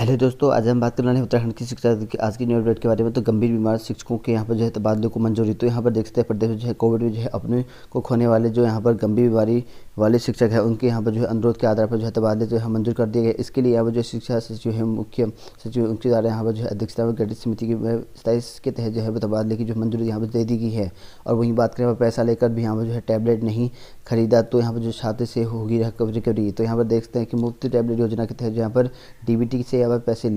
Hello दोस्तों, आज हम बात करने वाले हैं उत्तराखंड की शिक्षा की आज की न्यू अपडेट के बारे में। तो गंभीर बीमार शिक्षकों के यहाँ पर जो है तबादले को मंजूरी। तो यहाँ पर देख सकते हैं प्रदेश में जो है कोविड में जो है अपने को खोने वाले जो यहाँ पर गंभीर बीमारी वाले शिक्षक हैं उनके यहाँ पर जो है अनुरोध के आधार पर जो है तबादले जो है मंजूर कर दिए गए। इसके लिए यहाँ पर जो शिक्षा सचिव है, मुख्य सचिव उनके द्वारा यहाँ पर जो है अध्यक्षता में गठित समिति की 27 के तहत जो है तबादले की जो मंजूरी यहाँ पर दे दी गई है। और वहीं बात करें पैसा लेकर भी यहाँ पर जो है टैबलेट नहीं खरीदा तो यहाँ पर जो छात्र से होगी रिकवरी। तो यहाँ पर देखते हैं कि मुफ्त टैबलेट योजना के तहत यहाँ पर डीबीटी से यहाँ पर पैसे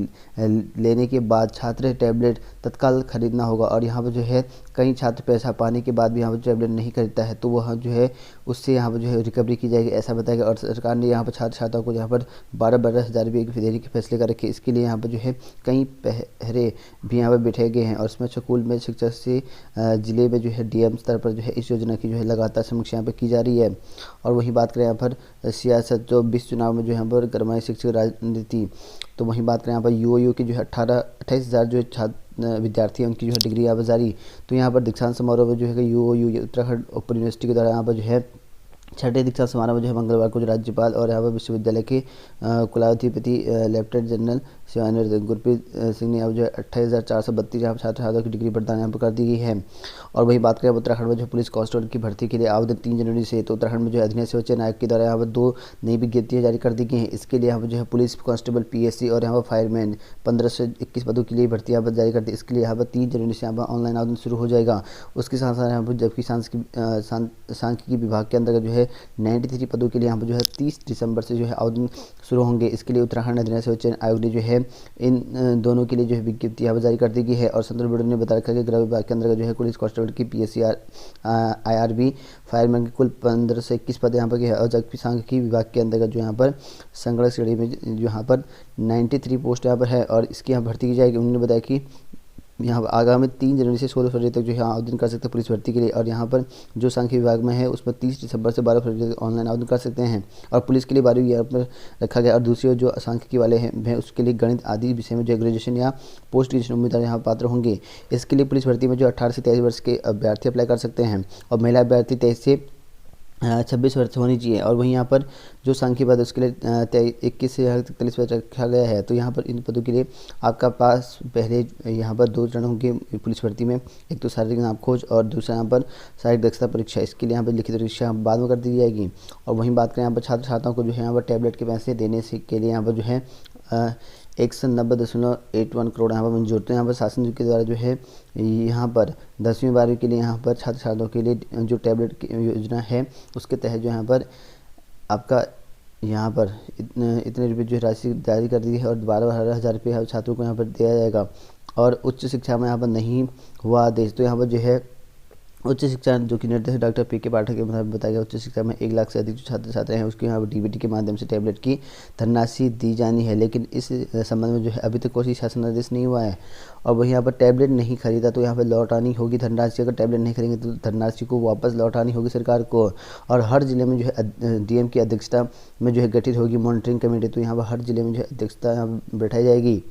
लेने के बाद छात्र टैबलेट तत्काल खरीदना होगा। और यहाँ पर जो है कई छात्र पैसा पाने के बाद भी यहाँ पर टैबलेट नहीं खरीदता है तो वह जो है उससे यहाँ पर जो है रिकवरी की जाएगी, ऐसा बताया गया। और सरकार ने यहाँ पर छात्र छात्राओं को यहाँ पर 12-12 हज़ार रुपये की देने के फैसले कर रखे। इसके लिए यहाँ पर जो है कई पहरे भी यहाँ पर बैठे गए हैं। और इसमें स्कूल में शिक्षा से जिले में जो है डीएम स्तर पर जो है इस योजना की जो है लगातार समीक्षा यहाँ पर की जा रही है। और वहीं बात करें यहाँ पर सियासत जो 20 चुनाव में जो यहाँ पर गरमाई शिक्षक राजनीति। तो वहीं बात करें यहाँ पर यूओयू की जो है 28 हज़ार जो छात्र विद्यार्थी हैं उनकी जो है डिग्री यहाँ पर जारी। तो यहाँ पर दीक्षांत समारोह में जो है यूओयू उत्तराखंड ओपन यूनिवर्सिटी के द्वारा यहाँ पर जो है छठे दीक्षांत समारोह में जो है मंगलवार को जो राज्यपाल और यहाँ पर विश्वविद्यालय के कुलाधिपति लेफ्टिनेंट जनरल सेवानिवृत्त गुरप्रीत सिंह ने अब जो है 28,432 यहाँ छात्र छात्राओं की डिग्री प्रदान यहाँ पर कर दी गई है। और वही बात करें उत्तराखंड में जो पुलिस कांस्टेबल की भर्ती के लिए आवेदन 3 जनवरी से। तो उत्तराखंड में जो है अधीनस्थ सेवा चयन आयोग के द्वारा यहाँ पर 2 नई विज्ञप्तियाँ जारी कर दी गई हैं। इसके लिए यहाँ पर जो है पुलिस कांस्टेबल पीएससी और यहाँ पर फायरमैन 15 से 21 पदों के लिए भर्ती यहाँ पर जारी कर दी। इसके लिए यहाँ पर 3 जनवरी से यहाँ पर ऑनलाइन आवेदन शुरू हो जाएगा। उसके साथ साथ यहाँ पर जबकि सांख्यिकी विभाग के अंतर्गत जो है 93 पदों के लिए यहाँ पर जो है 30 दिसंबर से जो है आवेदन शुरू होंगे। इसके लिए उत्तराखंड अधीनस्थ सेवा चयन आयोग ने जो है इन दोनों के लिए जो है विज्ञप्ति यहाँ पर जारी कर दी गई है। और संदर्भ ब्यूरो ने बता रखा है कि गृह विभाग के अंतर्गत जो है पुलिस कांस्टेबल की पीएससी आईआरबी फायरमैन की कुल 15 से 21 पद यहाँ पर है। और जबकि सांख्यिकी विभाग के अंतर्गत जो यहाँ पर संगणक श्रेणी में जो यहाँ पर 93 पोस्ट यहाँ पर है और इसकी यहाँ भर्ती की जाएगी। उन्होंने बताया कि यहाँ पर आगामी 3 जनवरी से 16 फरवरी तक जो है आवेदन कर सकते हैं पुलिस भर्ती के लिए। और यहाँ पर जो सांख्यिकी विभाग में है उसमें 30 दिसंबर से 12 फरवरी तक ऑनलाइन आवेदन कर सकते हैं। और पुलिस के लिए 12वीं यहाँ पर रखा गया। और दूसरी ओर जो सांख्यिकी वाले हैं उसके लिए गणित आदि विषय में जो ग्रेजुएशन या पोस्ट ग्रेजुएशन उम्मीदवार यहाँ पात्र होंगे। इसके लिए पुलिस भर्ती में जो 18 से 23 वर्ष के अभ्यर्थी अप्लाई कर सकते हैं और महिला अभ्यर्थी 23 से 26 वर्ष होनी चाहिए। और वहीं यहाँ पर जो सांख्यिकी पद उसके लिए 21 से 43 वर्ष रखा गया है। तो यहाँ पर इन पदों के लिए आपका पास पहले यहाँ पर 2 चरण होंगे पुलिस भर्ती में, एक तो शारीरिक नाम खोज और दूसरा यहाँ पर शारीरिक दक्षता परीक्षा। इसके लिए यहाँ पर लिखित परीक्षा बाद में कर दी जाएगी। और वहीं बात करें यहाँ पर छात्र छात्राओं को जो है यहाँ पर टैबलेट के पैसे देने से के लिए यहाँ पर जो है 190.81 करोड़ यहाँ पर मंजूर। तो यहाँ पर शासन के द्वारा जो है यहाँ पर 10वीं 12वीं के लिए यहाँ पर छात्र छात्राओं के लिए जो टैबलेट की योजना है उसके तहत जो यहाँ पर आपका यहाँ पर इतने रुपये जो राशि जारी कर दी है और 12-12 हज़ार रुपये छात्रों को यहाँ पर दिया जाएगा। और उच्च शिक्षा में यहाँ पर नहीं हुआ आदेश। तो यहाँ पर जो है उच्च शिक्षा जो कि निर्देशक डॉक्टर पी के पाठक के मुताबिक बताया गया उच्च शिक्षा में 1 लाख से अधिक जो छात्र छात्राएं हैं उसके यहाँ पर डीबीटी के माध्यम से टैबलेट की धनराशि दी जानी है। लेकिन इस संबंध में जो है अभी तक कोई शासन आदेश नहीं हुआ है। और वहीं यहाँ पर टैबलेट नहीं खरीदा तो यहाँ पर लौटानी होगी धनराशि। अगर टैबलेट नहीं खरीदेंगे तो धनराशि को वापस लौटानी होगी सरकार को। और हर जिले में जो है डीएम की अध्यक्षता में जो है गठित होगी मॉनिटरिंग कमेटी। तो यहाँ पर हर जिले में जो है अध्यक्षता यहाँ बैठाई जाएगी।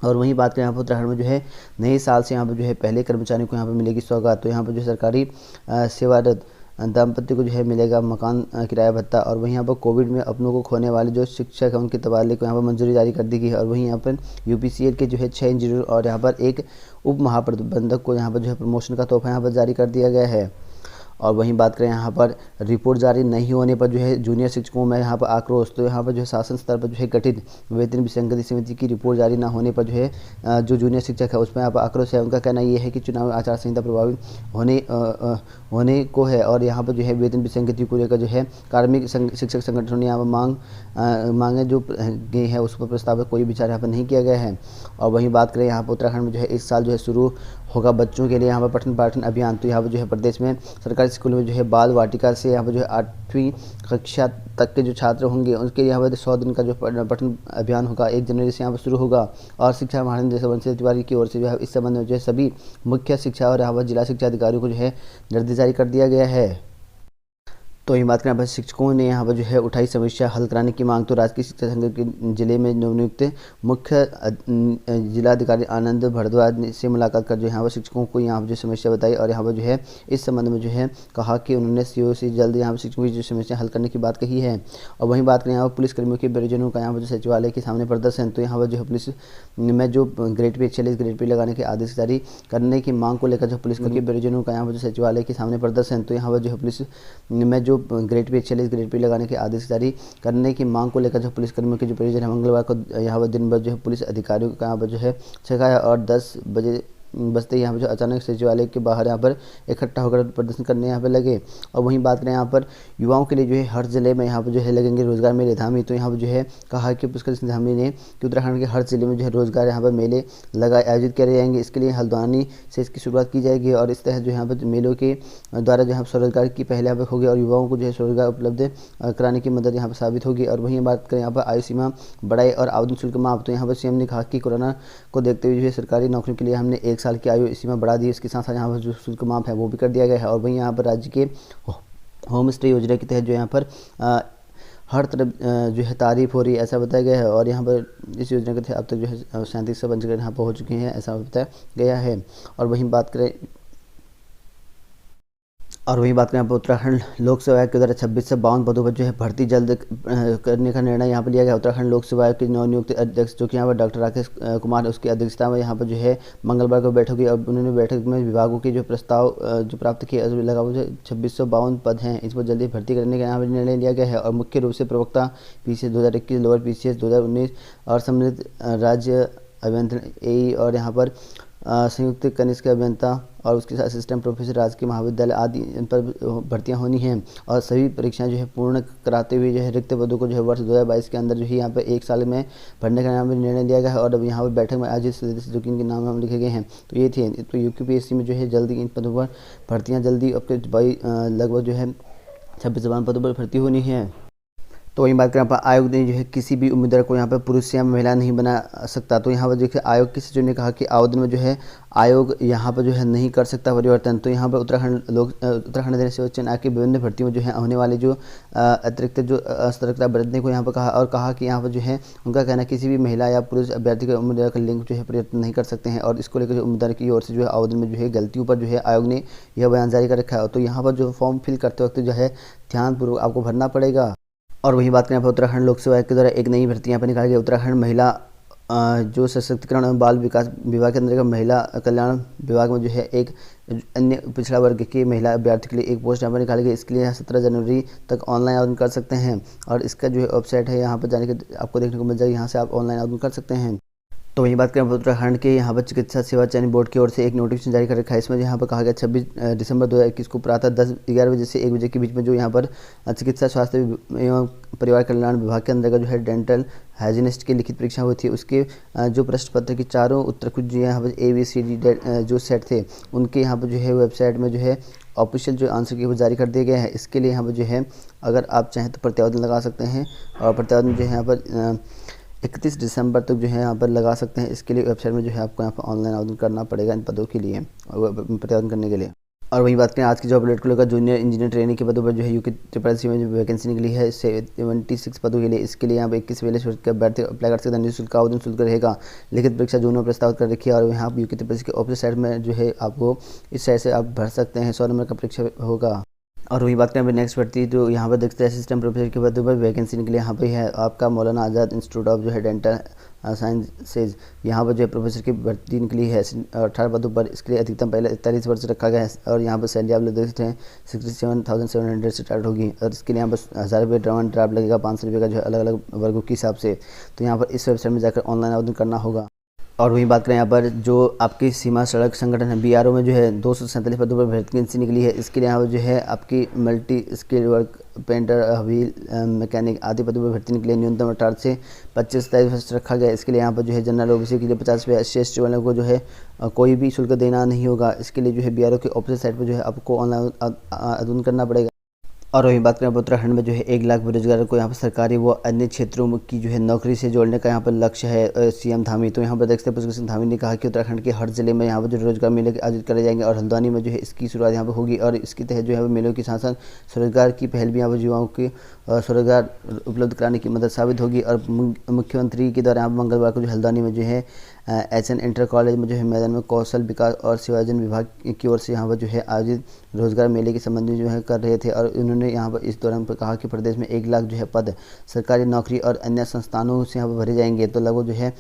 और वहीं बात करें यहाँ पर उत्तराखंड में जो है नए साल से यहाँ पर जो है पहले कर्मचारियों को यहाँ पर मिलेगी सौगात। तो यहाँ पर जो सरकारी सेवारत दाम्पत्य को जो है मिलेगा मकान किराया भत्ता। और वहीं यहाँ पर कोविड में अपनों को खोने वाले जो शिक्षक हैं उनके तबादले को यहाँ पर मंजूरी जारी कर दी गई है। और वहीं यहाँ पर यूपीसीएल के जो है 6 इंजीनियर और यहाँ पर एक उप महाप्रबंधक को यहाँ पर जो है प्रमोशन का तोहफा यहाँ पर जारी कर दिया गया है। और वहीं बात करें यहाँ पर रिपोर्ट जारी नहीं होने पर जो है जूनियर शिक्षकों में यहाँ पर आक्रोश। तो यहाँ पर जो है शासन स्तर पर जो है गठित वेतन विसंगति समिति की रिपोर्ट जारी ना होने पर जो है जो जूनियर शिक्षक है उसमें यहाँ पर आक्रोश है। उनका कहना ये है कि चुनाव आचार संहिता प्रभावित होने को है। और यहाँ पर जो है वेतन विसंगति को लेकर जो है कार्मिक शिक्षक संगठनों ने यहाँ पर मांगे जो गई है उस पर प्रस्ताव कोई विचार यहाँ पर नहीं किया गया है। और वहीं बात करें यहाँ पर उत्तराखंड में जो है इस साल जो है शुरू होगा बच्चों के लिए यहाँ पर पठन पाठन अभियान। तो यहाँ पर जो है प्रदेश में सरकारी स्कूल में जो है बाल वाटिका से यहाँ पर जो है 8वीं कक्षा तक के जो छात्र होंगे उनके लिए यहाँ पर 100 दिन का जो पठन अभियान होगा 1 जनवरी से यहाँ पर शुरू होगा। और शिक्षा महानिदेशक बंसी तिवारी की ओर से जो है इस संबंध में जो है सभी मुख्य शिक्षा और यहाँ पर जिला शिक्षा अधिकारियों को जो है निर्देश जारी कर दिया गया है। तो वहीं बात करें यहाँ पर शिक्षकों ने यहाँ पर जो है उठाई समस्या हल कराने की मांग। तो राजकीय शिक्षा संघ के जिले में नवनियुक्त मुख्य जिलाधिकारी आनंद भारद्वाज से मुलाकात कर जो यहाँ पर शिक्षकों को यहाँ पर जो समस्या बताई और यहाँ पर जो है इस संबंध में जो है कहा कि उन्होंने सीओ से जल्द यहाँ पर शिक्षकों की जो समस्या हल करने की बात कही है। और वहीं बात करें यहाँ पर पुलिसकर्मियों के परिजनों का यहाँ पर जो सचिवालय के सामने प्रदर्शन। तो यहाँ पर जो है पुलिस में जो ग्रेड पे 46 ग्रेड पे लगाने के आदेश जारी करने की मांग को लेकर जो पुलिसकर्मियों के परिजनों का यहाँ पर जो सचिवालय के सामने प्रदर्शन। तो यहाँ पर जो है पुलिस में जो ग्रेड पे 46 ग्रेड पे लगाने के आदेश जारी करने की मांग को लेकर जो पुलिसकर्मियों के जो परिजन है मंगलवार को यहाँ पर दिन भर जो है पुलिस अधिकारियों का यहाँ पर जो है छकाया और 10 बजे बजते यहाँ पर जो अचानक सचिवालय के बाहर यहाँ पर इकट्ठा होकर प्रदर्शन करने यहाँ पर लगे। और वहीं बात करें यहाँ पर युवाओं के लिए जो है हर जिले में यहाँ पर जो है लगेंगे रोजगार मेले धामी। तो यहाँ पर जो है कहा कि पुष्कर सिंह धामी ने कि उत्तराखंड के हर जिले में जो है रोजगार यहाँ पर मेले आयोजित करे जाएंगे। इसके लिए हल्द्वानी से इसकी शुरुआत की जाएगी और इस तरह जो यहाँ पर मेलों के द्वारा जो है स्वरोजगार की पहले यहाँ पर होगी और युवाओं को जो है स्वरोजगार उपलब्ध कराने की मदद यहाँ पर साबित होगी। और वहीं बात करें यहाँ पर आयु सीमा बढ़ाई और आवेदन शुल्क माफ। तो यहाँ पर सीएम ने कहा कि कोरोना को देखते हुए जो है सरकारी नौकरियों के लिए हमने 1 साल की आयु सीमा बढ़ा दी। इसके साथ साथ यहाँ पर जो शुल्क माफ है वो भी कर दिया गया है। और वहीं यहाँ पर राज्य के होम स्टे योजना के तहत जो यहाँ पर हर तरफ जो है तारीफ हो रही है ऐसा बताया गया है। और यहाँ पर इस योजना के तहत अब तक जो है 3700 पंजीकरण यहाँ पर हो चुके हैं ऐसा बताया गया है। और वहीं बात करें यहाँ पर उत्तराखंड लोक सेवा आयोग के द्वारा 26 से 52 पदों पर जो है भर्ती जल्द करने का निर्णय यहाँ पर लिया गया। उत्तराखंड लोक सेवा आयोग के नवनियुक्त अध्यक्ष जो कि यहाँ पर डॉक्टर राकेश कुमार उसकी अध्यक्षता में यहाँ पर जो है मंगलवार को बैठक हुई और उन्होंने बैठक में विभागों के जो प्रस्ताव जो प्राप्त किए लगा वो 2652 पद हैं इस पर जल्दी भर्ती करने का यहाँ पर निर्णय लिया गया है। और मुख्य रूप से प्रवक्ता PCS 2021 लोअर PCS 2019 और सम्मिलित राज्य अभियंत्रण AE और यहाँ पर संयुक्त कनिष्ठ अभियंता और उसके साथ असिस्टेंट प्रोफेसर राजकीय महाविद्यालय आदि इन पर भर्तियां होनी हैं। और सभी परीक्षाएं जो है पूर्ण कराते हुए जो है रिक्त पदों को जो है वर्ष 2022 के अंदर जो है यहाँ पर 1 साल में भरने का यहाँ पर निर्णय लिया गया है। और अब यहाँ पर बैठक में आयोजित सदस्य जो कि इनके नाम लिखे गए हैं तो ये थे। तो UPSC में जो है जल्दी इन पदों पर भर्तियाँ जल्दी अब लगभग जो है 26 पदों पर भर्ती होनी है। तो वहीं बात करें यहाँ पर आयोग ने जो है किसी भी उम्मीदवार को यहाँ पर पुरुष या महिला नहीं बना सकता। तो यहाँ पर देखिए आयोग के सचिव ने कहा कि आवेदन में जो है आयोग यहाँ पर जो है नहीं कर सकता परिवर्तन। तो यहाँ पर उत्तराखंड सेवा आयोग की विभिन्न भर्तियों में जो है होने वाली जो अतिरिक्त जो सतर्कता बरतने को यहाँ पर कहा कि यहाँ पर जो है उनका कहना किसी भी महिला या पुरुष अभ्यर्थी का उम्मीदवार का लिंग जो है परिवर्तन नहीं कर सकते हैं। और इसको लेकर जो उम्मीदवार की ओर से जो है आवेदन में जो है गलतियों पर जो है आयोग ने यह बयान जारी कर रखा है। तो यहाँ पर जो फॉर्म फिल करते वक्त जो है ध्यानपूर्वक आपको भरना पड़ेगा। और वहीं बात करें यहाँ पर उत्तराखंड लोक सेवा आयोग के द्वारा एक नई भर्ती यहाँ पर निकाली गई। उत्तराखंड महिला जो सशक्तिकरण और बाल विकास विभाग के अंतर्गत महिला कल्याण विभाग में जो है एक अन्य पिछड़ा वर्ग की महिला अभ्यर्थी के लिए एक पोस्ट यहाँ पर निकाली गई। इसके लिए 17 जनवरी तक ऑनलाइन आवेदन कर सकते हैं और इसका जो है वेबसाइट है यहाँ पर जाने के आपको देखने को मिल जाएगा। यहाँ से आप ऑनलाइन आवेदन कर सकते हैं। तो वहीं बात करें उत्तराखंड के यहाँ पर चिकित्सा सेवा चयन बोर्ड की ओर से एक नोटिफिकेशन जारी कर रखा है। इसमें यहाँ पर कहा गया 26 दिसंबर 2021 को प्रातः 11 बजे से 1 बजे के बीच में जो यहाँ पर चिकित्सा स्वास्थ्य एवं परिवार कल्याण विभाग के अंतर्गत जो है डेंटल हाइजीनिस्ट की लिखित परीक्षा हुई थी उसके जो प्रश्न पत्र की चारों उत्तर कुछ जो यहाँ पर ABCD जो सेट थे उनके यहाँ पर जो है वेबसाइट में जो है ऑफिशियल जो आंसर की वो जारी कर दिए गए हैं। इसके लिए यहाँ पर जो है अगर आप चाहें तो प्रत्यावेदन लगा सकते हैं और प्रत्यावेदन जो है यहाँ पर 31 दिसंबर तक जो है यहाँ पर लगा सकते हैं। इसके लिए वेबसाइट में जो है आपको यहाँ पर ऑनलाइन आवेदन करना पड़ेगा इन पदों के लिए प्रत्यावेदन करने के लिए। और वही बात करें आज की जॉब अपडेट को लेकर जूनियर इंजीनियर ट्रेनिंग के पदों पर जो है UPSC में जो वैकेंसी निकली है 76 पदों के लिए। इसके लिए यहाँ पर 21 वेले के अभ्यर्थी अप्लाई कर सकते हैं। निःशुल्क आवेदन शुल्क रहेगा। लिखित परीक्षा जून में प्रस्तावित कर रखी है और यहाँ पर UPSC के ऑफिस साइट में जो है आपको इस साइट से आप भर सकते हैं। 100 नंबर का परीक्षा होगा। और वही बात करें नेक्स्ट भर्ती जो यहाँ पर देखते हैं असिस्टेंट प्रोफेसर के पदों पर वैकेंसी निकली यहाँ पे है आपका मौलाना आज़ाद इंस्टीट्यूट ऑफ जो है डेंटल साइंसेज। यहाँ पर जो है प्रोफेसर की भर्ती निकली है 18 पदों पर। इसके लिए अधिकतम पहले 41 वर्ष रखा गया है और यहाँ पर सैलरी आप लोग देखते हैं 67,700 से स्टार्ट होगी। और इसके लिए यहाँ पर 1000 रुपये ड्राफ्ट लगेगा 500 रुपये का जो है अलग अलग वर्गों के हिसाब से। तो यहाँ पर इस वेबसाइट में जाकर ऑनलाइन आवेदन करना होगा। और वहीं बात करें यहाँ पर जो आपकी सीमा सड़क संगठन है BRO में जो है 247 पदों पर वैकेंसी निकली है। इसके लिए यहाँ पर जो है आपकी multi skill work painter wheel mechanic आदि पदों पर भर्ती निकली है। न्यूनतम 18 से 25-27 वर्ष रखा गया। इसके लिए यहाँ पर जो है जनरल OBC के लिए 50 रुपये SC/ST वालों को जो है कोई भी शुल्क देना नहीं होगा। इसके लिए जो है BRO के ऑफिशियल साइट पर जो है आपको ऑनलाइन आवेदन करना पड़ेगा। और वहीं बात करें उत्तराखंड में जो है 1 लाख बेरोजगारों को यहाँ पर सरकारी व अन्य क्षेत्रों की जो है नौकरी से जोड़ने का यहाँ पर लक्ष्य है। सीएम धामी तो यहाँ पर देख सकते हैं पुष्कर सिंह धामी ने कहा कि उत्तराखंड के हर जिले में यहाँ पर जो रोजगार मेले आयोजित करे जाएंगे और हल्द्वानी में जो है इसकी शुरुआत यहाँ पर होगी और इसके तहत जो है मेलों के साथ साथ स्वरोजगार की पहल भी यहाँ पर युवाओं के स्वरोजगार उपलब्ध कराने की मदद साबित होगी। और मुख्यमंत्री के द्वारा यहाँ पर मंगलवार को जो हल्द्वानी में जो है HN इंटर कॉलेज में जो है मैदान में कौशल विकास और सेवायोजन विभाग की ओर से यहाँ पर जो है आयोजित रोजगार मेले के संबंध में जो है कर रहे थे। और उन्होंने यहाँ पर इस दौरान पर कहा कि प्रदेश में 1 लाख जो है पद सरकारी नौकरी और अन्य संस्थानों से यहाँ पर भरे जाएंगे। तो लगभग जो है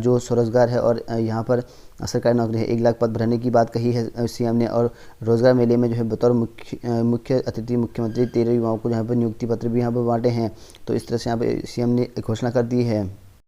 जो स्वरोजगार है और यहाँ पर सरकारी नौकरी है 1 लाख पद भरने की बात कही है सीएम ने। और रोजगार मेले में जो है बतौर मुख्य अतिथि मुख्यमंत्री 13 युवाओं को यहाँ पर नियुक्ति पत्र भी यहाँ पर बांटे हैं। तो इस तरह से यहाँ पर सीएम ने घोषणा कर दी है।